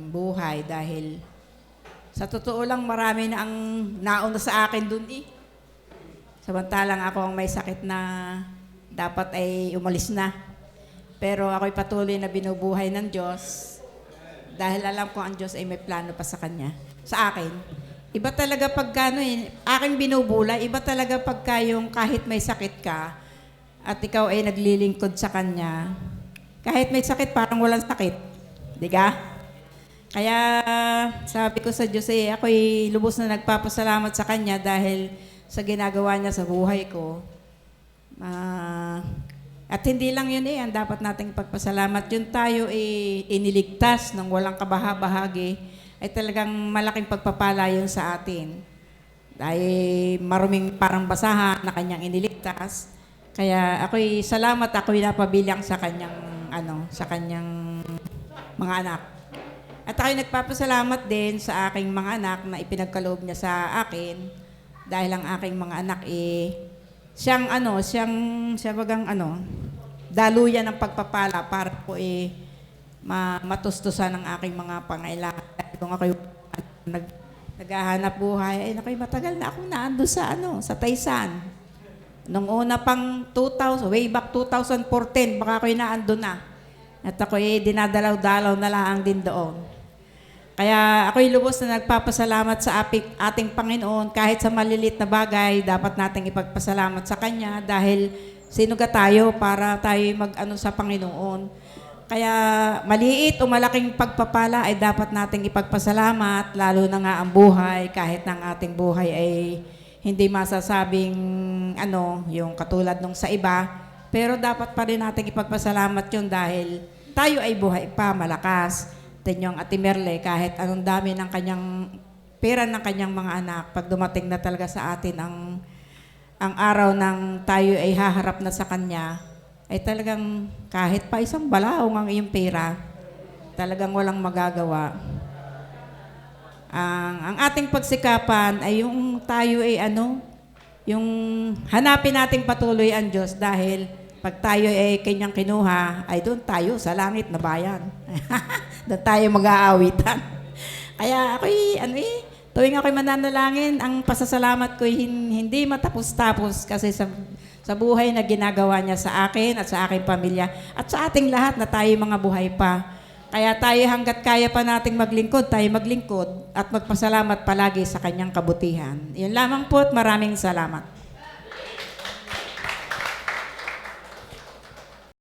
buhay dahil sa totoo lang marami na ang nauna sa akin dun eh. Samantalang ako ang may sakit na dapat ay umalis na. Pero ako'y patuloy na binubuhay ng Diyos dahil alam ko ang Diyos ay may plano pa sa Kanya, sa akin. Iba talaga pagka aking binubulay, iba talaga pagka yung kahit may sakit ka at ikaw ay naglilingkod sa Kanya, kahit may sakit parang walang sakit. Di ka? Kaya sabi ko sa Diyos ako'y lubos na nagpapasalamat sa Kanya dahil sa ginagawa niya sa buhay ko. At hindi lang yun ang dapat nating pagpasalamat. Yun tayo iniligtas ng walang kabaha-bahagi ay talagang malaking pagpapala yun sa atin. Dahil maruming parang basahan na Kanyang iniligtas. Kaya ako'y salamat, ako'y napabilang sa Kanyang, sa Kanyang mga anak. At ako'y nagpapasalamat din sa aking mga anak na ipinagkaloob niya sa akin dahil ang aking mga anak siyang bagang daluyan ng pagpapala para po matustusan ng aking mga pangailangan. Kung ako'y naghahanap buhay, ako'y matagal na akong naando sa Taysan. Nung una pang 2000, way back 2014, baka ako'y naando na. At ako'y dinadalaw-dalaw na lang din doon. Kaya ako'y lubos na nagpapasalamat sa ating Panginoon kahit sa malilit na bagay, dapat nating ipagpasalamat sa Kanya dahil sinuga tayo para tayo sa Panginoon. Kaya maliit o malaking pagpapala ay dapat nating ipagpasalamat, lalo na nga ang buhay, kahit ng ating buhay ay hindi masasabing yung katulad nung sa iba, pero dapat pa rin nating ipagpasalamat yun dahil tayo ay buhay pa, malakas. Yung Ate Merle, kahit anong dami ng kanyang pera ng kanyang mga anak, pag dumating na talaga sa atin ang araw ng tayo ay haharap na sa Kanya, ay talagang kahit pa isang balaong ang iyong pera, talagang walang magagawa. Ang ating pagsikapan ay yung tayo ay yung hanapin nating patuloy ang Diyos dahil pag tayo ay Kanyang kinuha, ay doon tayo sa langit na bayan. Doon tayo mag-aawitan. Kaya ako'y, tuwing ako'y mananalangin, ang pasasalamat ko'y hindi matapos-tapos kasi sa buhay na ginagawa niya sa akin at sa aking pamilya at sa ating lahat na tayo mga buhay pa. Kaya tayo hanggat kaya pa nating maglingkod, tayo maglingkod at magpasalamat palagi sa Kanyang kabutihan. Yun lamang po at maraming salamat.